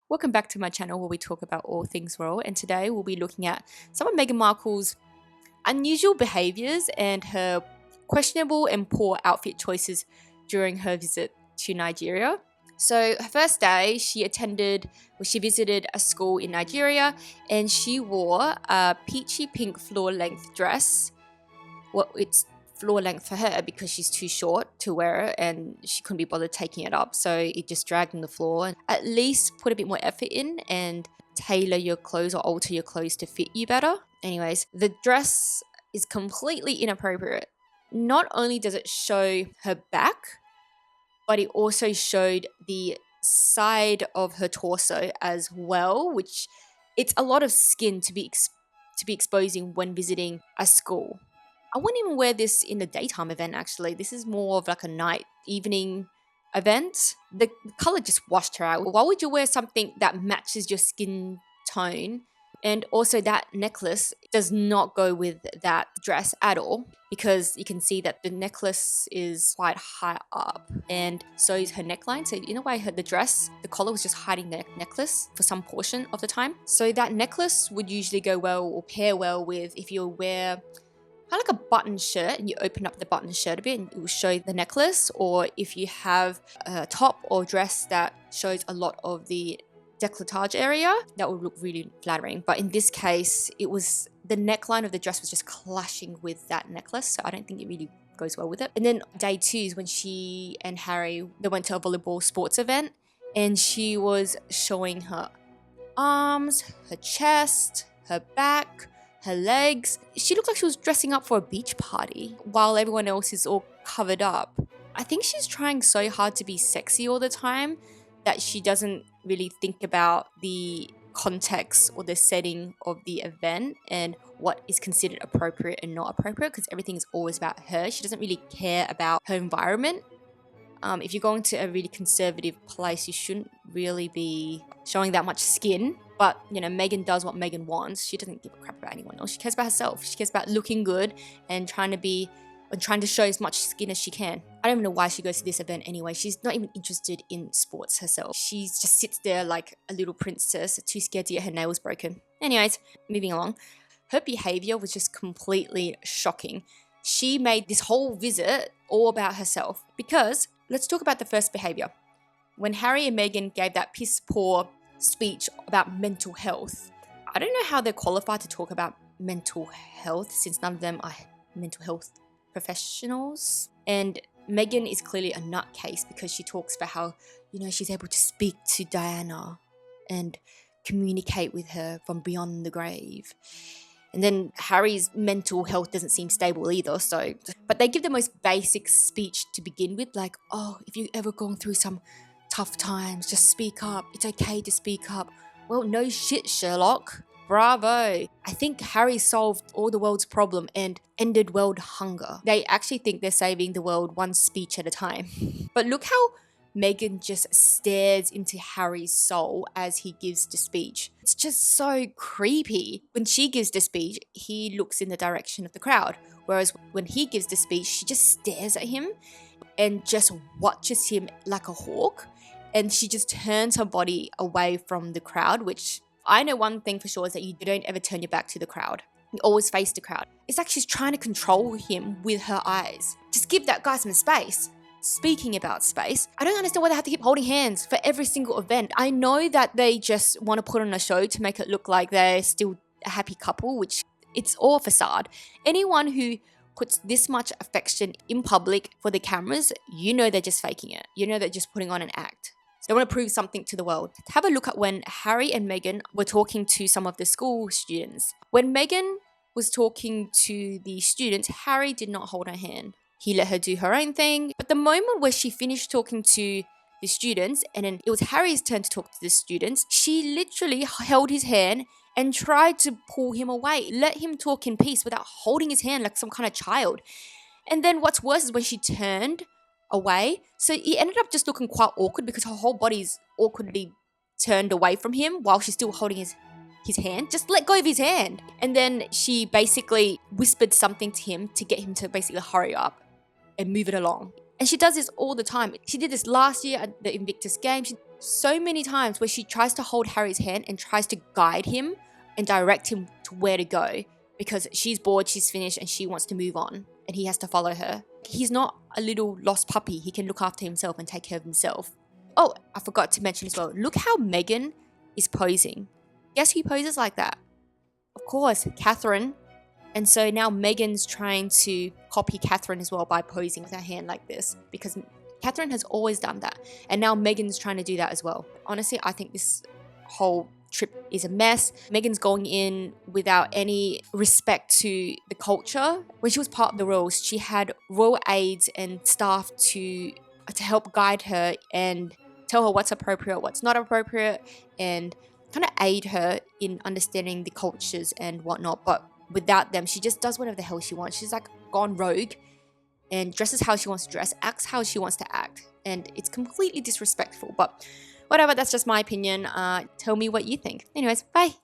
Welcome back to my channel where we talk about all things royal, and today we'll be looking at some of Meghan Markle's unusual behaviours and her questionable and poor outfit choices during her visit to Nigeria. So her first day, she visited a school in Nigeria, and she wore a peachy pink floor-length dress. Well, it's floor length for her because she's too short to wear it and she couldn't be bothered taking it up, so it just dragged on the floor. At least put a bit more effort in and tailor your clothes or alter your clothes to fit you better. Anyways, the dress is completely inappropriate. Not only does it show her back, but it also showed the side of her torso as well, which it's a lot of skin to be exposing when visiting a school. I wouldn't even wear this in a daytime event, actually. This is more of like a evening event. The color just washed her out. Why would you wear something that matches your skin tone? And also that necklace does not go with that dress at all, because you can see that the necklace is quite high up and so is her neckline. So in a way, the collar was just hiding the necklace for some portion of the time. So that necklace would usually go well or pair well with if you wear kind of like a button shirt and you open up the button shirt a bit and it will show the necklace, or if you have a top or dress that shows a lot of the décolletage area, that would look really flattering. But in this case, it was the neckline of the dress was just clashing with that necklace, so I don't think it really goes well with it. And then day 2 is when she and Harry, they went to a volleyball sports event, and she was showing her arms, her chest, her back, her legs. She looked like she was dressing up for a beach party while everyone else is all covered up. I think she's trying so hard to be sexy all the time that she doesn't really think about the context or the setting of the event and what is considered appropriate and not appropriate, because everything is always about her. She doesn't really care about her environment. If you're going to a really conservative place, you shouldn't really be showing that much skin. But, you know, Meghan does what Meghan wants. She doesn't give a crap about anyone else. She cares about herself. She cares about looking good and trying to show as much skin as she can. I don't even know why she goes to this event anyway. She's not even interested in sports herself. She just sits there like a little princess, too scared to get her nails broken. Anyways, moving along. Her behaviour was just completely shocking. She made this whole visit all about herself because let's talk about the first behaviour. When Harry and Meghan gave that piss poor speech about mental health, I don't know how they're qualified to talk about mental health since none of them are mental health professionals. And Meghan is clearly a nutcase because she talks about how, you know, she's able to speak to Diana and communicate with her from beyond the grave. And then Harry's mental health doesn't seem stable either, but they give the most basic speech to begin with, like, oh, if you've ever gone through some tough times, just speak up. It's okay to speak up. Well, no shit, Sherlock. Bravo. I think Harry solved all the world's problem and ended world hunger. They actually think they're saving the world one speech at a time. But look how Meghan just stares into Harry's soul as he gives the speech. It's just so creepy. When she gives the speech, he looks in the direction of the crowd. Whereas when he gives the speech, she just stares at him and just watches him like a hawk. And she just turns her body away from the crowd, which I know one thing for sure is that you don't ever turn your back to the crowd. You always face the crowd. It's like she's trying to control him with her eyes. Just give that guy some space. Speaking about space, I don't understand why they have to keep holding hands for every single event. I know that they just want to put on a show to make it look like they're still a happy couple, which it's all facade. Anyone who puts this much affection in public for the cameras, you know they're just faking it. You know they're just putting on an act. They want to prove something to the world. Have a look at when Harry and Meghan were talking to some of the school students. When Meghan was talking to the students, Harry did not hold her hand. He let her do her own thing. But the moment where she finished talking to the students, and then it was Harry's turn to talk to the students, she literally held his hand and tried to pull him away. Let him talk in peace without holding his hand like some kind of child. And then what's worse is when she turned away. So he ended up just looking quite awkward because her whole body's awkwardly turned away from him while she's still holding his hand. Just let go of his hand. And then she basically whispered something to him to get him to basically hurry up and move it along. And she does this all the time. She did this last year at the Invictus game. So many times where she tries to hold Harry's hand and tries to guide him and direct him to where to go because she's bored, she's finished, and she wants to move on, and he has to follow her. He's not a little lost puppy. He can look after himself and take care of himself. Oh, I forgot to mention as well. Look how Meghan is posing. Guess who poses like that? Of course, Catherine. And so now Meghan's trying to copy Catherine as well by posing with her hand like this, because Catherine has always done that. And now Meghan's trying to do that as well. Honestly, I think this whole trip is a mess. Meghan's going in without any respect to the culture. When she was part of the royals, she had royal aides and staff to help guide her and tell her what's appropriate, what's not appropriate, and kind of aid her in understanding the cultures and whatnot. But without them, she just does whatever the hell she wants. She's like gone rogue and dresses how she wants to dress, acts how she wants to act, and it's completely disrespectful. But whatever, that's just my opinion. Tell me what you think. Anyways, bye.